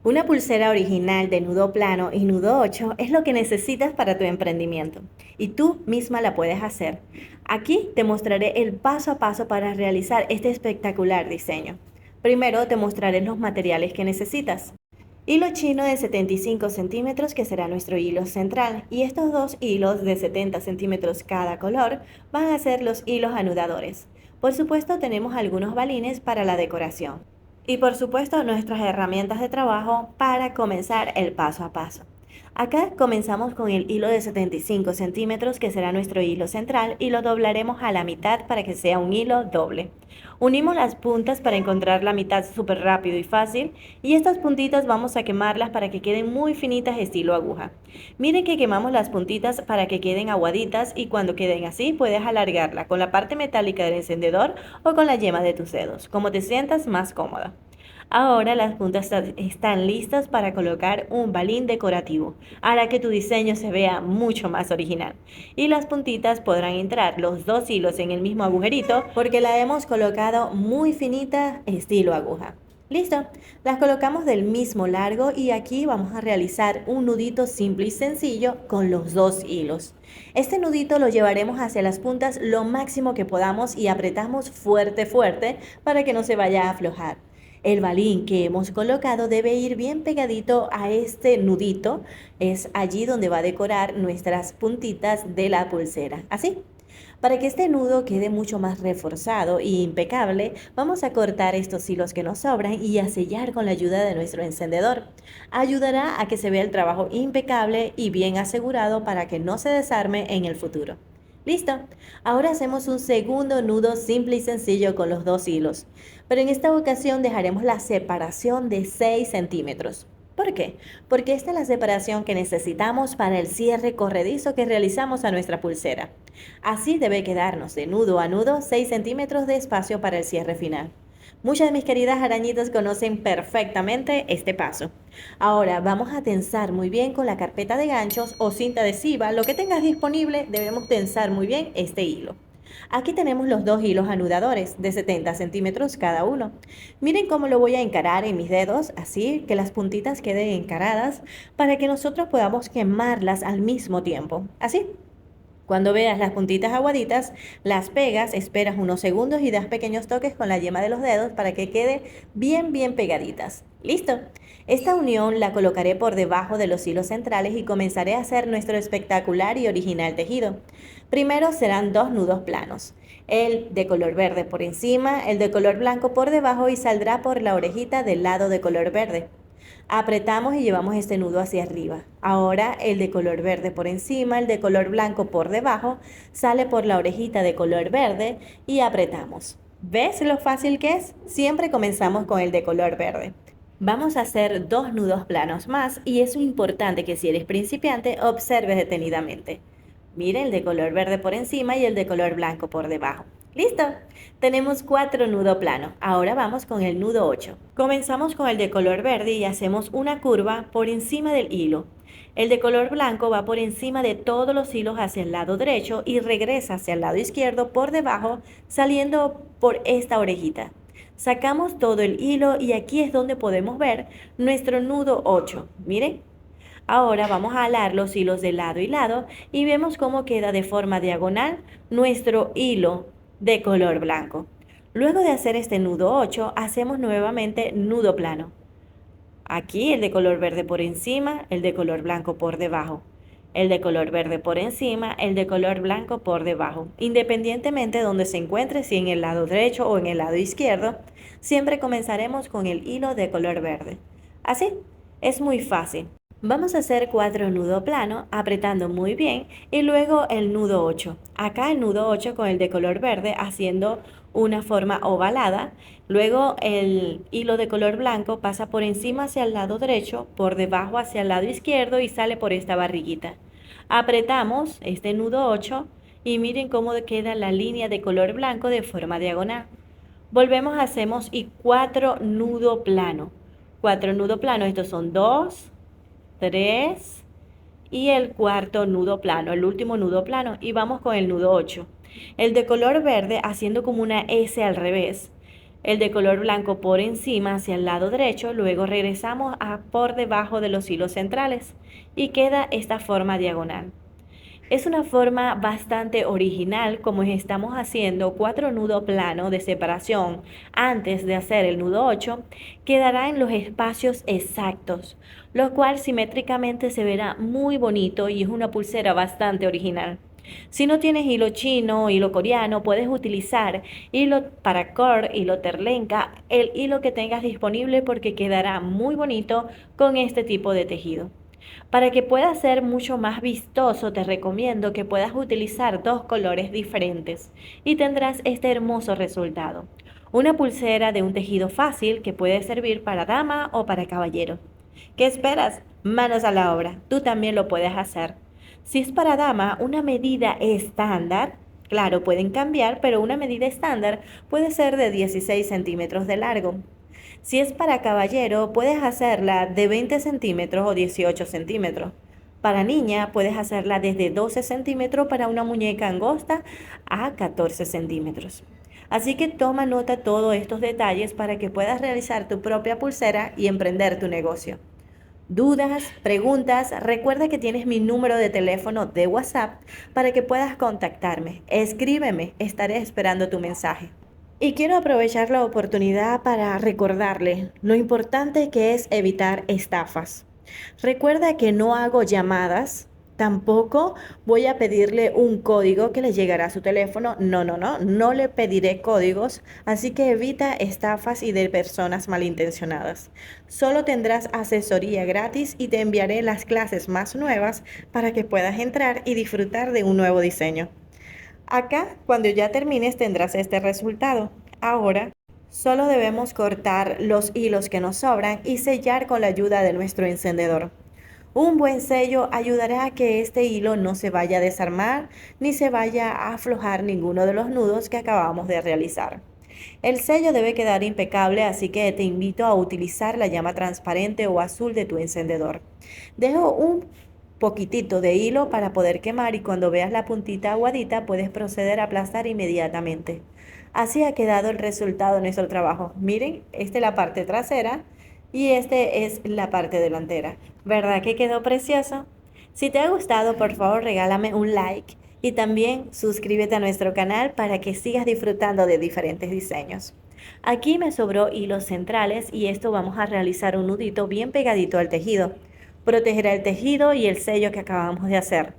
Una pulsera original de nudo plano y nudo 8 es lo que necesitas para tu emprendimiento y tú misma la puedes hacer. Aquí te mostraré el paso a paso para realizar este espectacular diseño. Primero te mostraré los materiales que necesitas. Hilo chino de 75 centímetros que será nuestro hilo central y estos dos hilos de 70 centímetros cada color van a ser los hilos anudadores. Por supuesto tenemos algunos balines para la decoración. Y por supuesto nuestras herramientas de trabajo para comenzar el paso a paso. Acá comenzamos con el hilo de 75 centímetros que será nuestro hilo central y lo doblaremos a la mitad para que sea un hilo doble. Unimos las puntas para encontrar la mitad súper rápido y fácil y estas puntitas vamos a quemarlas para que queden muy finitas estilo aguja. Miren que quemamos las puntitas para que queden aguaditas y cuando queden así puedes alargarla con la parte metálica del encendedor o con la yema de tus dedos, como te sientas más cómoda. Ahora las puntas están listas para colocar un balín decorativo. Hará que tu diseño se vea mucho más original. Y las puntitas podrán entrar los dos hilos en el mismo agujerito porque la hemos colocado muy finita estilo aguja. Listo, las colocamos del mismo largo y aquí vamos a realizar un nudito simple y sencillo con los dos hilos. Este nudito lo llevaremos hacia las puntas lo máximo que podamos y apretamos fuerte fuerte para que no se vaya a aflojar. El balín que hemos colocado debe ir bien pegadito a este nudito, es allí donde va a decorar nuestras puntitas de la pulsera, así. Para que este nudo quede mucho más reforzado e impecable, vamos a cortar estos hilos que nos sobran y a sellar con la ayuda de nuestro encendedor. Ayudará a que se vea el trabajo impecable y bien asegurado para que no se desarme en el futuro. Listo, ahora hacemos un segundo nudo simple y sencillo con los dos hilos, pero en esta ocasión dejaremos la separación de 6 centímetros. ¿Por qué? Porque esta es la separación que necesitamos para el cierre corredizo que realizamos a nuestra pulsera. Así debe quedarnos de nudo a nudo 6 centímetros de espacio para el cierre final. Muchas de mis queridas arañitas conocen perfectamente este paso. Ahora vamos a tensar muy bien con la carpeta de ganchos o cinta adhesiva, lo que tengas disponible, debemos tensar muy bien este hilo. Aquí tenemos los dos hilos anudadores de 70 centímetros cada uno. Miren cómo lo voy a encarar en mis dedos, así que las puntitas queden encaradas para que nosotros podamos quemarlas al mismo tiempo. Así. Cuando veas las puntitas aguaditas, las pegas, esperas unos segundos y das pequeños toques con la yema de los dedos para que quede bien pegaditas. ¿Listo? Esta unión la colocaré por debajo de los hilos centrales y comenzaré a hacer nuestro espectacular y original tejido. Primero serán dos nudos planos, el de color verde por encima, el de color blanco por debajo y saldrá por la orejita del lado de color verde. Apretamos y llevamos este nudo hacia arriba. Ahora el de color verde por encima, el de color blanco por debajo, sale por la orejita de color verde y apretamos. ¿Ves lo fácil que es? Siempre comenzamos con el de color verde. Vamos a hacer dos nudos planos más y es importante que si eres principiante observes detenidamente. Mire el de color verde por encima y el de color blanco por debajo. ¡Listo! Tenemos 4 nudos planos. Ahora vamos con el nudo 8. Comenzamos con el de color verde y hacemos una curva por encima del hilo. El de color blanco va por encima de todos los hilos hacia el lado derecho y regresa hacia el lado izquierdo por debajo, saliendo por esta orejita. Sacamos todo el hilo y aquí es donde podemos ver nuestro nudo 8. Miren. Ahora vamos a alar los hilos de lado y lado y vemos cómo queda de forma diagonal nuestro hilo de color blanco. Luego de hacer este nudo 8, hacemos nuevamente nudo plano. Aquí el de color verde por encima, el de color blanco por debajo. El de color verde por encima, el de color blanco por debajo. Independientemente de donde se encuentre, si en el lado derecho o en el lado izquierdo, siempre comenzaremos con el hilo de color verde. Así, es muy fácil. Vamos a hacer 4 nudos planos apretando muy bien y luego el nudo 8. Acá el nudo 8 con el de color verde haciendo una forma ovalada. Luego el hilo de color blanco pasa por encima hacia el lado derecho, por debajo hacia el lado izquierdo y sale por esta barriguita. Apretamos este nudo 8 y miren cómo queda la línea de color blanco de forma diagonal. Volvemos, hacemos y 4 nudos planos. 4 nudos planos, estos son 2, 3 y el cuarto nudo plano, el último nudo plano y vamos con el nudo 8. El de color verde haciendo como una S al revés. el de color blanco por encima hacia el lado derecho, luego regresamos a por debajo de los hilos centrales y queda esta forma diagonal. Es una forma bastante original, como estamos haciendo 4 nudos planos de separación antes de hacer el nudo 8, quedará en los espacios exactos, lo cual simétricamente se verá muy bonito y es una pulsera bastante original. Si no tienes hilo chino o hilo coreano, puedes utilizar hilo paracord, hilo terlenca, el hilo que tengas disponible porque quedará muy bonito con este tipo de tejido. Para que pueda ser mucho más vistoso, te recomiendo que puedas utilizar dos colores diferentes y tendrás este hermoso resultado. Una pulsera de un tejido fácil que puede servir para dama o para caballero. ¿Qué esperas? Manos a la obra, tú también lo puedes hacer. Si es para dama, una medida estándar, claro, pueden cambiar, pero una medida estándar puede ser de 16 centímetros de largo. Si es para caballero, puedes hacerla de 20 centímetros o 18 centímetros. Para niña, puedes hacerla desde 12 centímetros para una muñeca angosta a 14 centímetros. Así que toma nota de todos estos detalles para que puedas realizar tu propia pulsera y emprender tu negocio. Dudas, preguntas, recuerda que tienes mi número de teléfono de WhatsApp para que puedas contactarme. Escríbeme, estaré esperando tu mensaje. Y quiero aprovechar la oportunidad para recordarle lo importante que es evitar estafas. Recuerda que no hago llamadas, tampoco voy a pedirle un código que le llegará a su teléfono. No, no, no, no le pediré códigos, así que evita estafas y de personas malintencionadas. Solo tendrás asesoría gratis y te enviaré las clases más nuevas para que puedas entrar y disfrutar de un nuevo diseño. Acá, cuando ya termines, tendrás este resultado. Ahora, solo debemos cortar los hilos que nos sobran y sellar con la ayuda de nuestro encendedor. Un buen sello ayudará a que este hilo no se vaya a desarmar ni se vaya a aflojar ninguno de los nudos que acabamos de realizar. El sello debe quedar impecable, así que te invito a utilizar la llama transparente o azul de tu encendedor. Dejo un poquitito de hilo para poder quemar y cuando veas la puntita aguadita puedes proceder a aplastar inmediatamente. Así ha quedado el resultado de nuestro trabajo. Miren, esta es la parte trasera y este es la parte delantera. ¿Verdad que quedó precioso? Si te ha gustado, por favor regálame un like y también suscríbete a nuestro canal para que sigas disfrutando de diferentes diseños. Aquí me sobró hilos centrales y esto vamos a realizar un nudito bien pegadito al tejido. Protegerá el tejido y el sello que acabamos de hacer.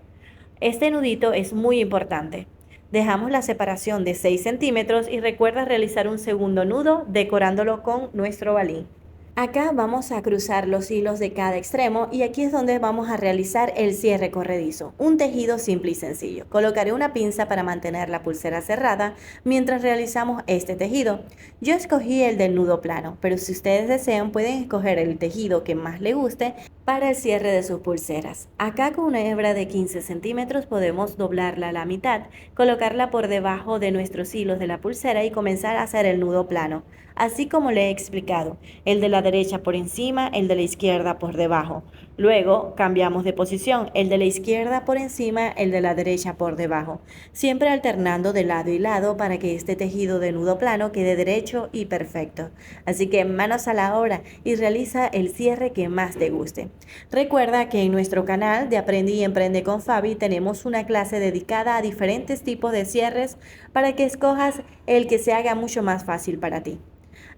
Este nudito es muy importante. Dejamos la separación de 6 centímetros y recuerda realizar un segundo nudo decorándolo con nuestro balín. Acá vamos a cruzar los hilos de cada extremo y aquí es donde vamos a realizar el cierre corredizo, un tejido simple y sencillo. Colocaré una pinza para mantener la pulsera cerrada mientras realizamos este tejido. Yo escogí el del nudo plano, pero si ustedes desean pueden escoger el tejido que más les guste para el cierre de sus pulseras. Acá con una hebra de 15 centímetros podemos doblarla a la mitad, colocarla por debajo de nuestros hilos de la pulsera y comenzar a hacer el nudo plano, así como le he explicado, el de la derecha por encima, el de la izquierda por debajo. Luego cambiamos de posición, el de la izquierda por encima, el de la derecha por debajo, siempre alternando de lado y lado para que este tejido de nudo plano quede derecho y perfecto. Así que manos a la obra y realiza el cierre que más te guste. Recuerda que en nuestro canal de Aprende y Emprende con Fabi tenemos una clase dedicada a diferentes tipos de cierres para que escojas el que se haga mucho más fácil para ti.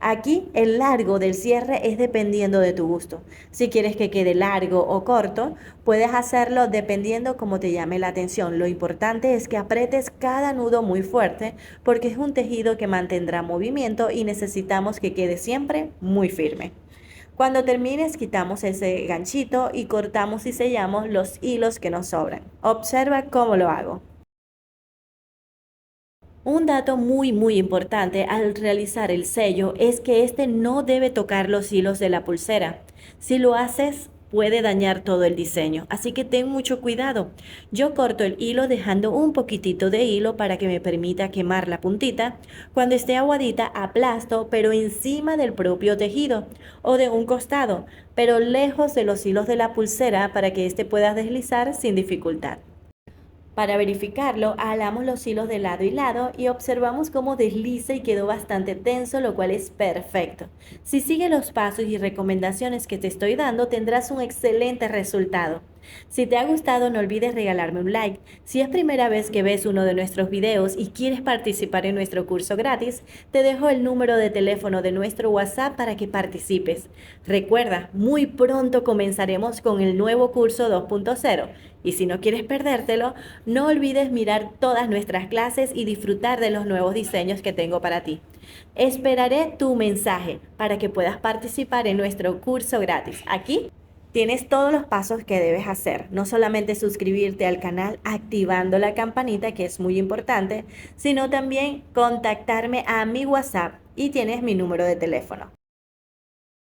Aquí el largo del cierre es dependiendo de tu gusto. Si quieres que quede largo o corto, puedes hacerlo dependiendo como te llame la atención. Lo importante es que apretes cada nudo muy fuerte porque es un tejido que mantendrá movimiento y necesitamos que quede siempre muy firme. Cuando termines, quitamos ese ganchito y cortamos y sellamos los hilos que nos sobran. Observa cómo lo hago. Un dato muy importante al realizar el sello es que este no debe tocar los hilos de la pulsera. Si lo haces, puede dañar todo el diseño, así que ten mucho cuidado. Yo corto el hilo dejando un poquitito de hilo para que me permita quemar la puntita. Cuando esté aguadita, aplasto, pero encima del propio tejido o de un costado, pero lejos de los hilos de la pulsera para que este pueda deslizar sin dificultad. Para verificarlo, jalamos los hilos de lado y lado y observamos cómo desliza y quedó bastante tenso, lo cual es perfecto. Si sigues los pasos y recomendaciones que te estoy dando, tendrás un excelente resultado. Si te ha gustado, no olvides regalarme un like. Si es primera vez que ves uno de nuestros videos y quieres participar en nuestro curso gratis, te dejo el número de teléfono de nuestro WhatsApp para que participes. Recuerda, muy pronto comenzaremos con el nuevo curso 2.0 y si no quieres perdértelo, no olvides mirar todas nuestras clases y disfrutar de los nuevos diseños que tengo para ti. Esperaré tu mensaje para que puedas participar en nuestro curso gratis. Aquí tienes todos los pasos que debes hacer, no solamente suscribirte al canal activando la campanita, que es muy importante, sino también contactarme a mi WhatsApp y tienes mi número de teléfono.